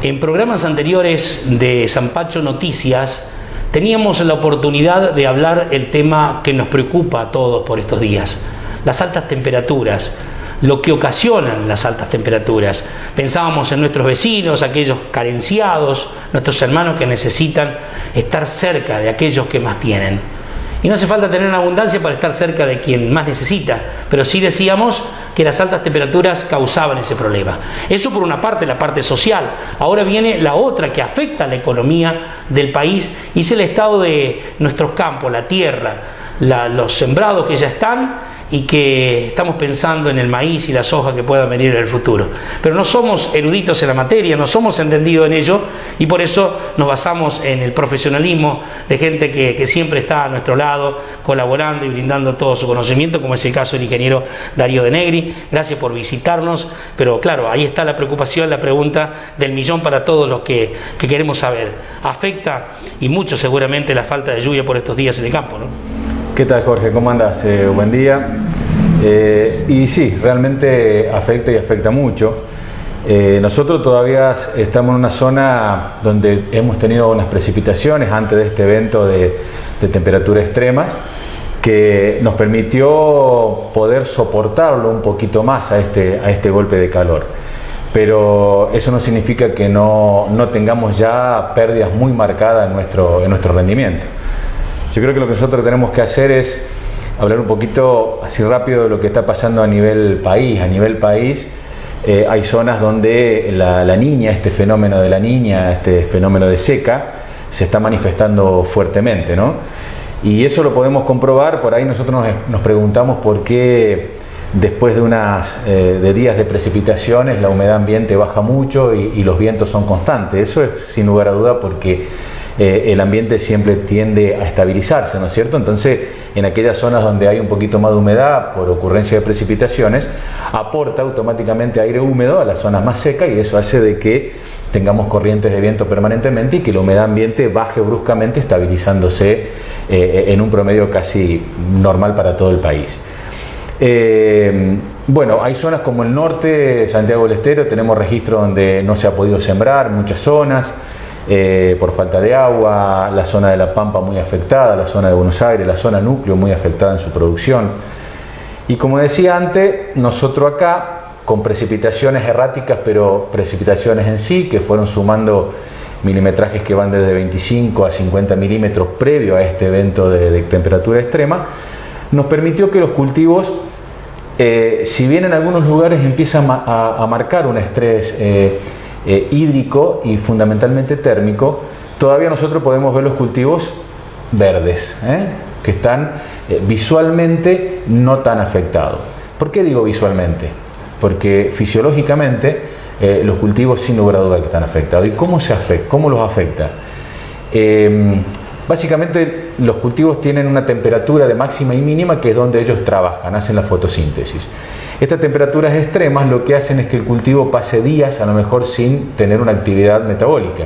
En programas anteriores de Zampacho Noticias teníamos la oportunidad de hablar el tema que nos preocupa a todos por estos días, las altas temperaturas, lo que ocasionan las altas temperaturas. Pensábamos en nuestros vecinos, aquellos carenciados, nuestros hermanos que necesitan estar cerca de aquellos que más tienen. Y no hace falta tener una abundancia para estar cerca de quien más necesita, pero sí decíamos que las altas temperaturas causaban ese problema. Eso por una parte, la parte social. Ahora viene la otra que afecta a la economía del país y es el estado de nuestros campos, la tierra, los sembrados que ya están y que estamos pensando en el maíz y la soja que puedan venir en el futuro. Pero no somos eruditos en la materia, no somos entendidos en ello y por eso nos basamos en el profesionalismo de gente que siempre está a nuestro lado, colaborando y brindando todo su conocimiento, como es el caso del ingeniero Darío De Negri. Gracias por visitarnos, pero claro, ahí está la preocupación, la pregunta del millón para todos los que queremos saber. Afecta y mucho seguramente la falta de lluvia por estos días en el campo, ¿no? ¿Qué tal, Jorge? ¿Cómo andás? Buen día. Y sí, realmente afecta y afecta mucho. Nosotros todavía estamos en una zona donde hemos tenido unas precipitaciones antes de este evento de temperaturas extremas que nos permitió poder soportarlo un poquito más a este golpe de calor. Pero eso no significa que no tengamos ya pérdidas muy marcadas en nuestro rendimiento. Yo creo que lo que nosotros tenemos que hacer es hablar un poquito así rápido de lo que está pasando a nivel país. A nivel país hay zonas donde la niña, este fenómeno de la niña, este fenómeno de seca, se está manifestando fuertemente, ¿no? Y eso lo podemos comprobar. Por ahí nosotros nos preguntamos por qué después de días de precipitaciones la humedad ambiente baja mucho y los vientos son constantes. Eso es sin lugar a duda porque el ambiente siempre tiende a estabilizarse, ¿no es cierto? Entonces, en aquellas zonas donde hay un poquito más de humedad por ocurrencia de precipitaciones, aporta automáticamente aire húmedo a las zonas más secas y eso hace de que tengamos corrientes de viento permanentemente y que la humedad ambiente baje bruscamente, estabilizándose en un promedio casi normal para todo el país. Bueno, hay zonas como el norte, Santiago del Estero, tenemos registros donde no se ha podido sembrar, muchas zonas, por falta de agua, la zona de La Pampa muy afectada, la zona de Buenos Aires, la zona núcleo muy afectada en su producción. Y como decía antes, nosotros acá, con precipitaciones erráticas, pero precipitaciones en sí, que fueron sumando milimetrajes que van desde 25 a 50 milímetros previo a este evento de temperatura extrema, nos permitió que los cultivos, si bien en algunos lugares empiezan a marcar un estrés hídrico y fundamentalmente térmico, todavía nosotros podemos ver los cultivos verdes, que están visualmente no tan afectados. ¿Por qué digo visualmente? Porque fisiológicamente los cultivos sin lugar a duda que están afectados. ¿Y cómo los afecta? Básicamente los cultivos tienen una temperatura de máxima y mínima que es donde ellos trabajan, hacen la fotosíntesis. Estas temperaturas extremas lo que hacen es que el cultivo pase días a lo mejor sin tener una actividad metabólica.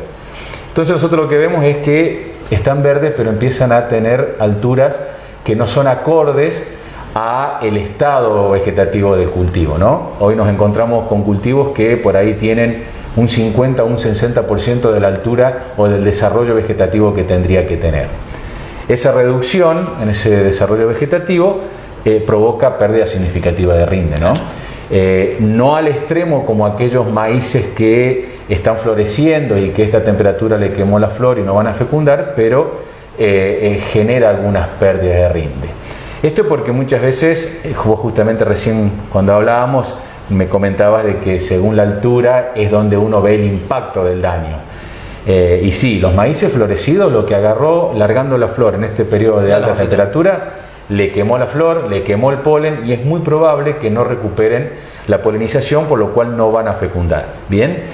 Entonces nosotros lo que vemos es que están verdes pero empiezan a tener alturas que no son acordes a el estado vegetativo del cultivo, ¿no? Hoy nos encontramos con cultivos que por ahí tienen un 50 o un 60% de la altura o del desarrollo vegetativo que tendría que tener. Esa reducción en ese desarrollo vegetativo provoca pérdida significativa de rinde, ¿no? No al extremo como aquellos maíces que están floreciendo y que esta temperatura le quemó la flor y no van a fecundar, pero genera algunas pérdidas de rinde. Esto porque muchas veces, vos justamente recién cuando hablábamos, me comentabas de que según la altura es donde uno ve el impacto del daño. Y sí, los maíces florecidos, lo que agarró largando la flor en este periodo de alta temperatura, le quemó la flor, le quemó el polen y es muy probable que no recuperen la polinización, por lo cual no van a fecundar. Bien,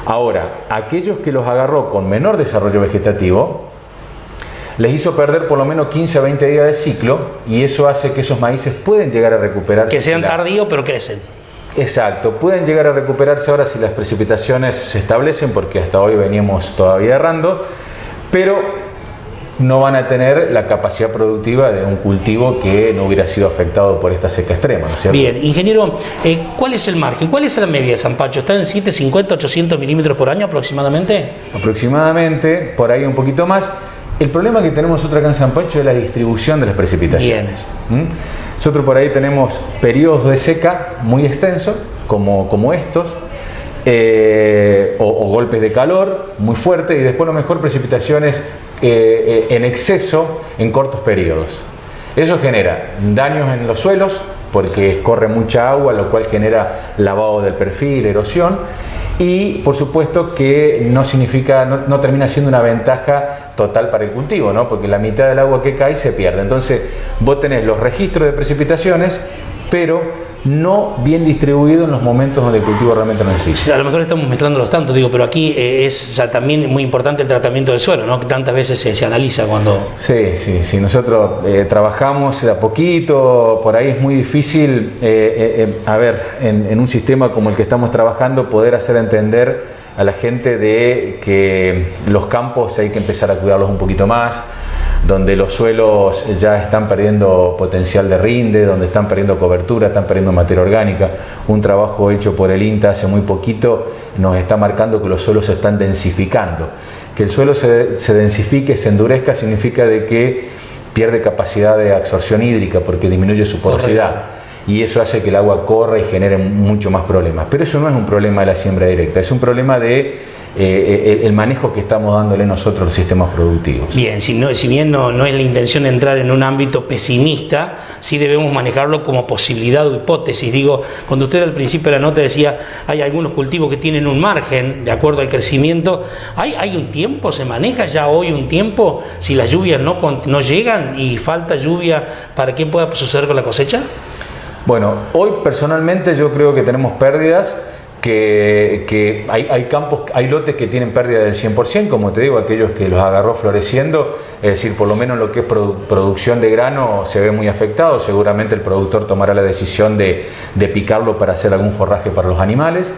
ahora, aquellos que los agarró con menor desarrollo vegetativo, les hizo perder por lo menos 15 a 20 días de ciclo y eso hace que esos maíces pueden llegar a recuperarse. Que sean tardíos, pero crecen. Exacto, pueden llegar a recuperarse ahora si las precipitaciones se establecen, porque hasta hoy veníamos todavía errando, pero no van a tener la capacidad productiva de un cultivo que no hubiera sido afectado por esta seca extrema, ¿no es cierto? Bien, ingeniero, ¿cuál es el margen? ¿Cuál es la media de Zampacho? ¿Está en 750, 800 milímetros por año aproximadamente? Aproximadamente, por ahí un poquito más. El problema que tenemos nosotros acá en Zampacho es la distribución de las precipitaciones. Nosotros por ahí tenemos periodos de seca muy extensos, como estos, o golpes de calor muy fuertes, y después a lo mejor precipitaciones en exceso en cortos periodos. Eso genera daños en los suelos porque corre mucha agua, lo cual genera lavado del perfil, erosión, y por supuesto que no termina siendo una ventaja total para el cultivo, ¿no? Porque la mitad del agua que cae se pierde. Entonces vos tenés los registros de precipitaciones, pero no bien distribuido en los momentos donde el cultivo realmente lo necesita. A lo mejor estamos mezclándolos tanto, pero aquí es también muy importante el tratamiento del suelo, ¿no? Que tantas veces se analiza cuando... Sí. Nosotros trabajamos de a poquito, por ahí es muy difícil, en un sistema como el que estamos trabajando, poder hacer entender a la gente de que los campos hay que empezar a cuidarlos un poquito más, donde los suelos ya están perdiendo potencial de rinde, donde están perdiendo cobertura, están perdiendo materia orgánica. Un trabajo hecho por el INTA hace muy poquito nos está marcando que los suelos se están densificando. Que el suelo se densifique, se endurezca, significa de que pierde capacidad de absorción hídrica porque disminuye su porosidad. Correcto. Y eso hace que el agua corra y genere mucho más problemas. Pero eso no es un problema de la siembra directa, es un problema de el manejo que estamos dándole nosotros a los sistemas productivos. Bien, si bien no es la intención de entrar en un ámbito pesimista, sí debemos manejarlo como posibilidad o hipótesis. Digo, cuando usted al principio de la nota decía hay algunos cultivos que tienen un margen de acuerdo al crecimiento, ¿hay un tiempo? ¿Se maneja ya hoy un tiempo si las lluvias no llegan y falta lluvia para qué pueda suceder con la cosecha? Bueno, hoy personalmente yo creo que tenemos pérdidas, que hay campos, hay lotes que tienen pérdida del 100%, como te digo, aquellos que los agarró floreciendo, es decir, por lo menos lo que es producción de grano se ve muy afectado. Seguramente el productor tomará la decisión de picarlo para hacer algún forraje para los animales,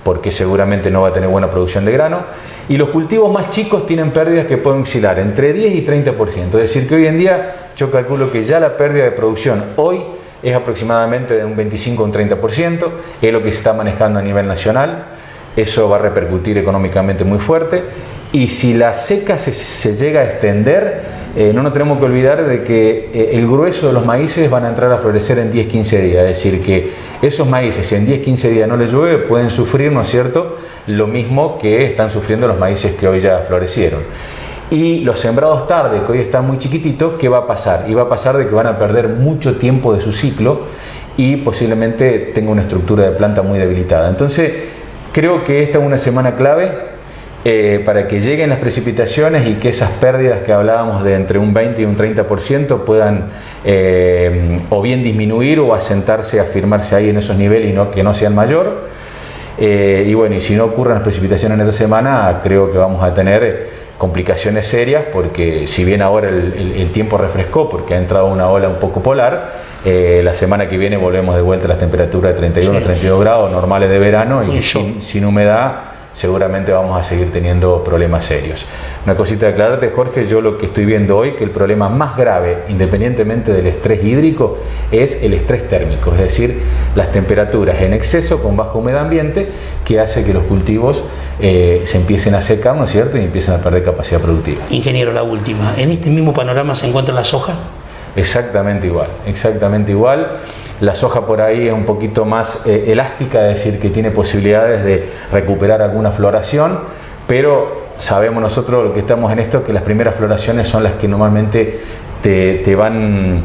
porque seguramente no va a tener buena producción de grano. Y los cultivos más chicos tienen pérdidas que pueden oscilar entre 10 y 30%, es decir, que hoy en día yo calculo que ya la pérdida de producción hoy es aproximadamente de un 25 a un 30%, es lo que se está manejando a nivel nacional. Eso va a repercutir económicamente muy fuerte, y si la seca se llega a extender, no nos tenemos que olvidar de que el grueso de los maíces van a entrar a florecer en 10-15 días, es decir, que esos maíces, si en 10-15 días no les llueve, pueden sufrir, ¿no es cierto?, lo mismo que están sufriendo los maíces que hoy ya florecieron. Y los sembrados tarde, que hoy están muy chiquititos, ¿qué va a pasar? Y va a pasar de que van a perder mucho tiempo de su ciclo y posiblemente tenga una estructura de planta muy debilitada. Entonces, creo que esta es una semana clave para que lleguen las precipitaciones y que esas pérdidas que hablábamos de entre un 20 y un 30% puedan o bien disminuir o asentarse, afirmarse ahí en esos niveles y que no sean mayor. Y bueno, y si no ocurren las precipitaciones en esta semana, creo que vamos a tener complicaciones serias, porque si bien ahora el tiempo refrescó porque ha entrado una ola un poco polar, la semana que viene volvemos de vuelta a las temperaturas de 31 o 32 grados normales de verano, y sin humedad seguramente vamos a seguir teniendo problemas serios. Una cosita de aclararte, Jorge, yo lo que estoy viendo hoy, que el problema más grave, independientemente del estrés hídrico, es el estrés térmico, es decir, las temperaturas en exceso con bajo humedad ambiente, que hace que los cultivos se empiecen a secar, ¿no es cierto?, y empiecen a perder capacidad productiva. Ingeniero, la última, ¿en este mismo panorama se encuentra la soja? Exactamente igual, exactamente igual. La soja por ahí es un poquito más elástica, es decir, que tiene posibilidades de recuperar alguna floración, pero sabemos nosotros, lo que estamos en esto, que las primeras floraciones son las que normalmente te van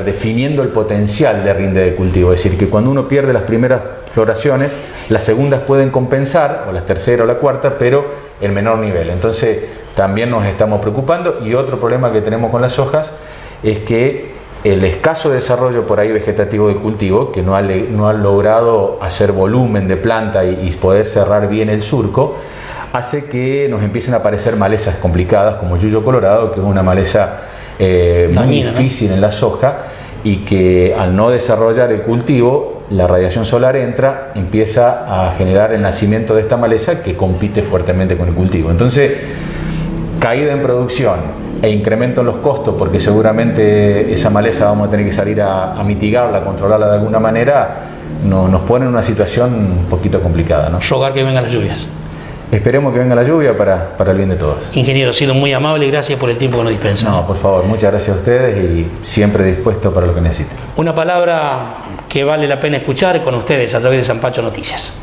definiendo el potencial de rinde de cultivo. Es decir, que cuando uno pierde las primeras floraciones, las segundas pueden compensar, o la tercera o la cuarta, pero en menor nivel. Entonces también nos estamos preocupando. Y otro problema que tenemos con las hojas es que el escaso desarrollo por ahí vegetativo del cultivo, que no ha logrado hacer volumen de planta y poder cerrar bien el surco, hace que nos empiecen a aparecer malezas complicadas como yuyo colorado, que es una maleza muy difícil, ¿no?, en la soja, y que al no desarrollar el cultivo, la radiación solar empieza a generar el nacimiento de esta maleza que compite fuertemente con el cultivo. Entonces, caída en producción e incremento en los costos, porque seguramente esa maleza vamos a tener que salir a mitigarla, a controlarla de alguna manera, nos pone en una situación un poquito complicada, ¿no? Rogar que vengan las lluvias. Esperemos que venga la lluvia para el bien de todos. Ingeniero, ha sido muy amable y gracias por el tiempo que nos dispensa. No, por favor, muchas gracias a ustedes y siempre dispuesto para lo que necesiten. Una palabra que vale la pena escuchar con ustedes a través de San Pancho Noticias.